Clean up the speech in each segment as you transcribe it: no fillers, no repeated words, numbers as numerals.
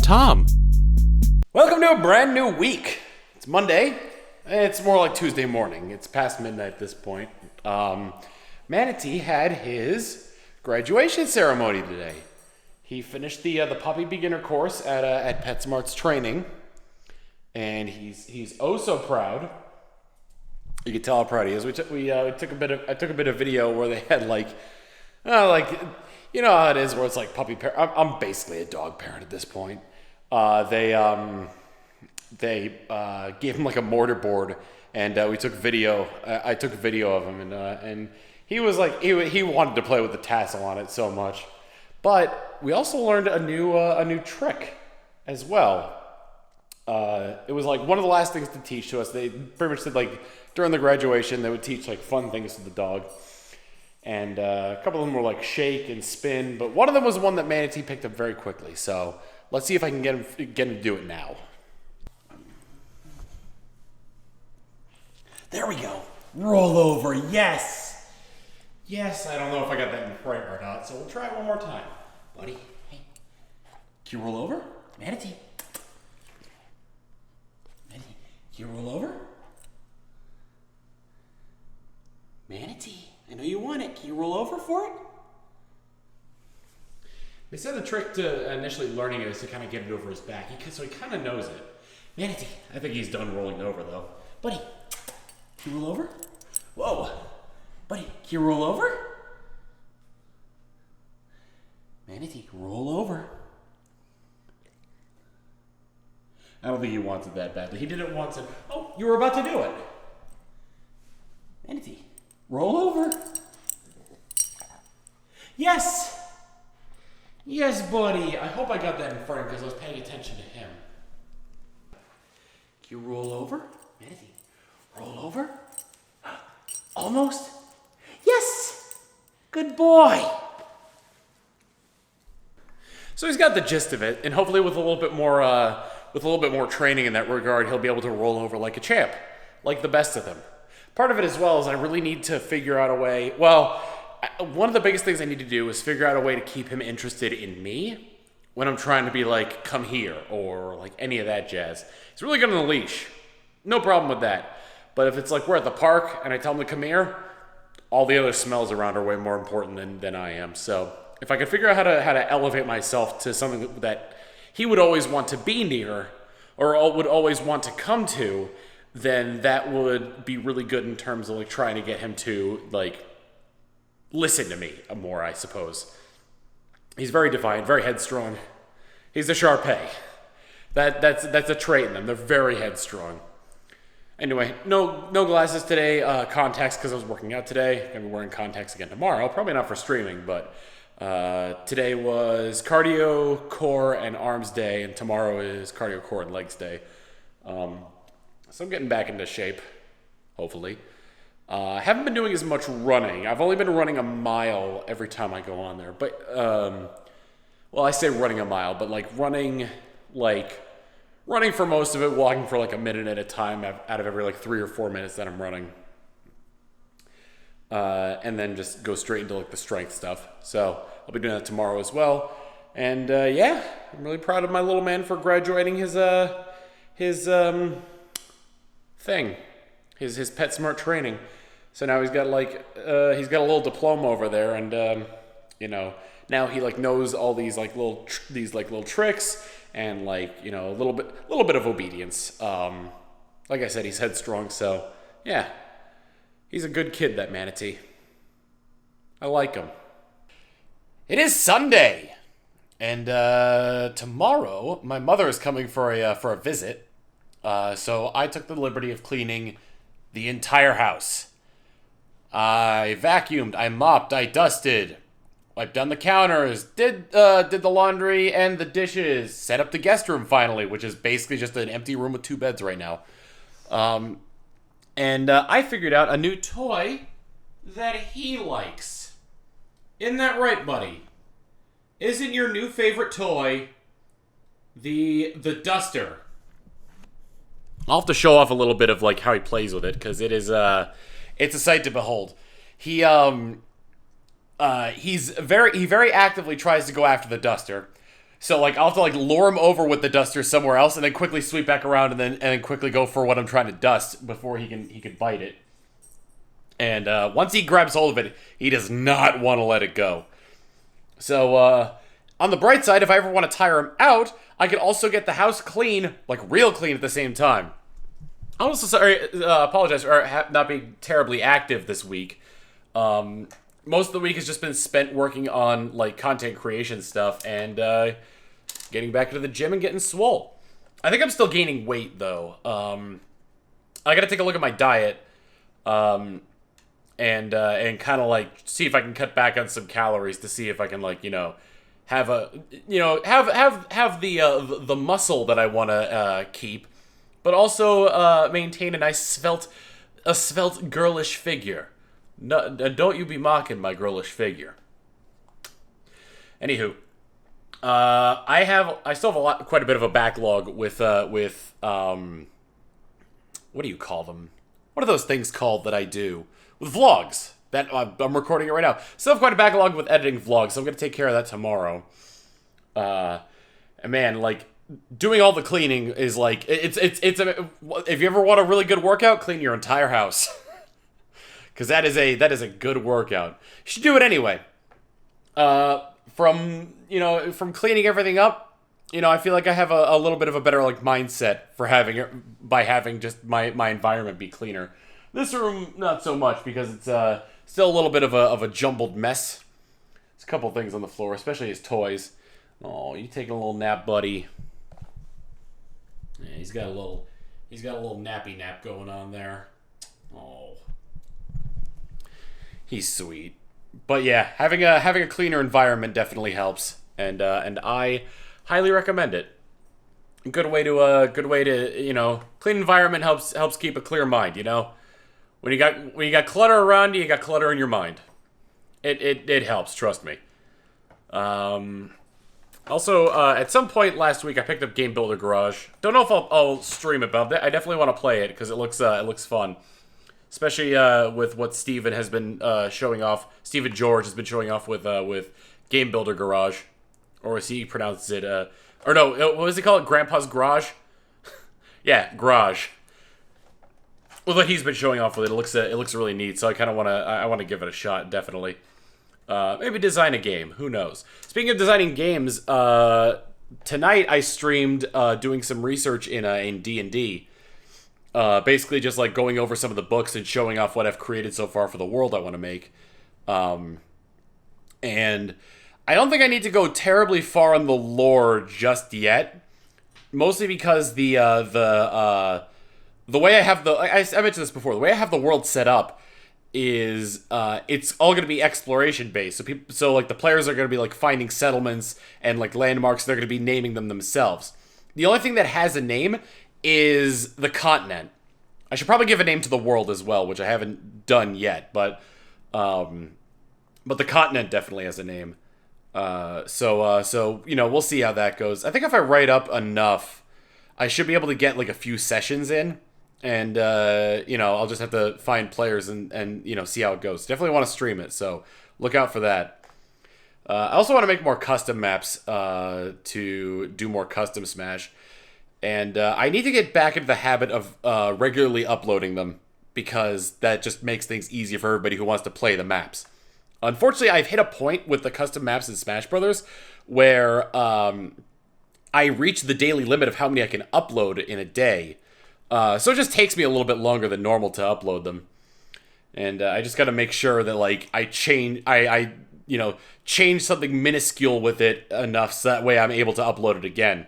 Tom. Welcome to a brand new week. It's Monday. It's more like Tuesday morning. It's past midnight at this point. Manatee had his graduation ceremony today. He finished the puppy beginner course at Petsmart's training, and he's oh so proud. You can tell how proud he is. I took a bit of video where they had you know how it is where it's like puppy parent. I'm basically a dog parent at this point. They gave him like a mortar board, and we took video. I took a video of him, and he was like he wanted to play with the tassel on it so much. But we also learned a new trick as well. It was like one of the last things to teach to us. They pretty much said like during the graduation they would teach like fun things to the dog, and a couple of them were like shake and spin, but one of them was one that Manatee picked up very quickly. So let's see if I can get him to do it now. There we go. Roll over. Yes. Yes. I don't know if I got that in right or not, so we'll try it one more time. Buddy, hey. Can you roll over? Manatee. Manatee, can you roll over? Manatee, I know you want it. Can you roll over for it? They said the trick to initially learning it is to kind of get it over his back, so he kind of knows it. Manatee, I think he's done rolling over though. Buddy, can you roll over? Whoa. Buddy, can you roll over? Manatee, roll over. I don't think he wants it that badly. He did it once and, oh, you were about to do it. Manatee, roll over. Yes. Yes, buddy. I hope I got that in front because I was paying attention to him. Can you roll over? Manatee, roll over. Almost. Yes. Good boy. So he's got the gist of it, and hopefully with a little bit more training in that regard, he'll be able to roll over like a champ, like the best of them. Part of it as well is I really need to figure out a way. Well, one of the biggest things I need to do is figure out a way to keep him interested in me when I'm trying to be like, come here, or like any of that jazz. He's really good on the leash. No problem with that. But if it's like we're at the park and I tell him to come here, all the other smells around are way more important than I am. So if I could figure out how to elevate myself to something that he would always want to be near or would always want to come to, then that would be really good in terms of like trying to get him to like listen to me more, I suppose. He's very defiant, very headstrong. He's the Shar-Pei. That's a trait in them. They're very headstrong. Anyway, no glasses today. Contacts because I was working out today. Gonna be wearing contacts again tomorrow. Probably not for streaming, but today was cardio, core, and arms day, and tomorrow is cardio, core, and legs day. So I'm getting back into shape, hopefully. I haven't been doing as much running. I've only been running a mile every time I go on there. But, well, I say running a mile, but like running for most of it, walking for like a minute at a time out of every like 3 or 4 minutes that I'm running. And then just go straight into like the strength stuff. So I'll be doing that tomorrow as well. And yeah, I'm really proud of my little man for graduating his thing, his Petsmart training. So now he's got a little diploma over there, and you know, now he like knows all these little tricks and like, you know, a little bit of obedience. Like I said, he's headstrong, so yeah, he's a good kid, that Manatee. I like him. It is Sunday, and tomorrow my mother is coming for a visit. So I took the liberty of cleaning the entire house. I vacuumed, I mopped, I dusted, wiped down the counters, did the laundry and the dishes, set up the guest room finally, which is basically just an empty room with 2 beds right now. And I figured out a new toy that he likes. Isn't that right, buddy? Isn't your new favorite toy the duster? I'll have to show off a little bit of like how he plays with it, because it is it's a sight to behold. He very actively tries to go after the duster, So like I'll have to like lure him over with the duster somewhere else, and then quickly sweep back around, and then quickly go for what I'm trying to dust before he can bite it. And once he grabs hold of it, he does not want to let it go. So on the bright side, if I ever want to tire him out, I can also get the house clean, like real clean at the same time. I'm also sorry, apologize for not being terribly active this week. Most of the week has just been spent working on like content creation stuff and getting back into the gym and getting swole. I think I'm still gaining weight though. I gotta take a look at my diet and kind of like see if I can cut back on some calories to see if I can like have the muscle that I want to keep, but also maintain a nice svelte girlish figure. No, don't you be mocking my girlish figure. Anywho, I still have quite a bit of a backlog with what do you call them? What are those things called that I do with vlogs? That I'm recording it right now. Still have quite a backlog with editing vlogs, so I'm gonna take care of that tomorrow. And man, like doing all the cleaning is like it's if you ever want a really good workout, clean your entire house. Because that is a good workout. You should do it anyway. From cleaning everything up, I feel like I have a little bit of a better like mindset for having just my environment be cleaner. This room, not so much because it's still a little bit of a jumbled mess. There's a couple things on the floor, especially his toys. Oh, you taking a little nap, buddy? Yeah, he's got a little nappy nap going on there. Oh. He's sweet. But yeah, having a cleaner environment definitely helps, and I highly recommend it. Good way to clean environment helps keep a clear mind. When you got clutter around you, you got clutter in your mind. It helps, trust me. Also, at some point last week, I picked up Game Builder Garage. Don't know if I'll stream it, but I definitely want to play it because it looks fun. Especially with what Steven has been showing off. Steven George has been showing off with Game Builder Garage, or as he pronounces it, or no, what does he call it? Grandpa's Garage. Yeah, Garage. Well, what he's been showing off with it looks really neat. So I kind of want to give it a shot, definitely. Maybe design a game. Who knows? Speaking of designing games, tonight I streamed doing some research in D&D. Basically just like going over some of the books and showing off what I've created so far for the world I want to make. And I don't think I need to go terribly far on the lore just yet. Mostly because the way I have I mentioned this before, the way I have the world set up is it's all going to be exploration based. So like the players are going to be like finding settlements and like landmarks. They're going to be naming them themselves. The only thing that has a name is the continent. I should probably give a name to the world as well, which I haven't done yet, but the continent definitely has a name. So we'll see how that goes. I think if I write up enough, I should be able to get like a few sessions in, and I'll just have to find players and see how it goes. Definitely want to stream it, so look out for that. I also want to make more custom maps to do more custom Smash. And I need to get back into the habit of regularly uploading them because that just makes things easier for everybody who wants to play the maps. Unfortunately, I've hit a point with the custom maps in Smash Brothers where I reach the daily limit of how many I can upload in a day. So it just takes me a little bit longer than normal to upload them. And I just got to make sure that like I change something minuscule with it enough so that way I'm able to upload it again.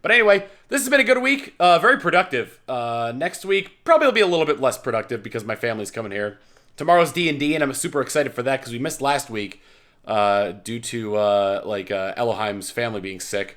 But anyway, this has been a good week. Very productive. Next week probably will be a little bit less productive because my family's coming here. Tomorrow's D&D, and I'm super excited for that because we missed last week due to Elohim's family being sick.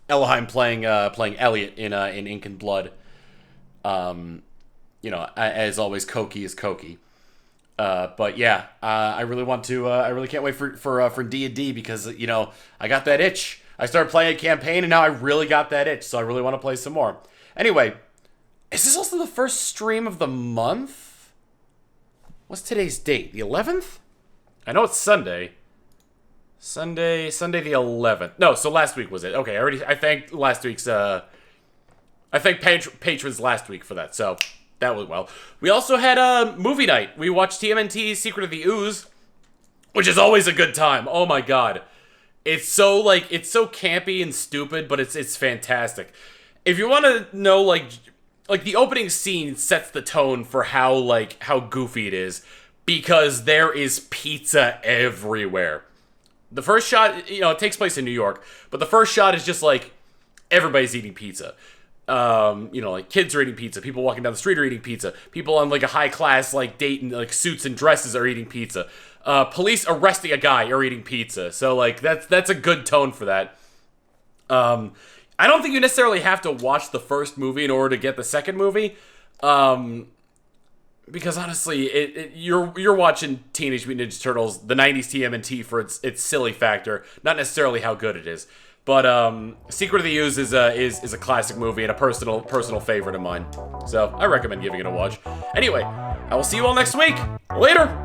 Elohim playing Elliot in Ink and Blood. As always, Koki is Koki. But yeah, I really can't wait for D&D because I got that itch. I started playing a campaign, and now I really got that itch, so I really want to play some more. Anyway, is this also the first stream of the month? What's today's date? The 11th? I know it's Sunday. Sunday the 11th. No, so last week was it? Okay, I thanked last week's. I thanked patrons last week for that. So that went well. We also had a movie night. We watched TMNT's Secret of the Ooze, which is always a good time. Oh my god. It's so campy and stupid, but it's fantastic. If you want to know like the opening scene sets the tone for how goofy it is, because there is pizza everywhere. The first shot, it takes place in New York, but the first shot is just like everybody's eating pizza. Like kids are eating pizza, people walking down the street are eating pizza, people on like a high class like date in like suits and dresses are eating pizza. Police arresting a guy are eating pizza. So like that's a good tone for that. I don't think you necessarily have to watch the first movie in order to get the second movie. Because honestly, you're watching Teenage Mutant Ninja Turtles, the 90s TMNT, for its silly factor, not necessarily how good it is. But Secret of the Ooze is a classic movie and a personal favorite of mine. So I recommend giving it a watch. Anyway, I will see you all next week. Later!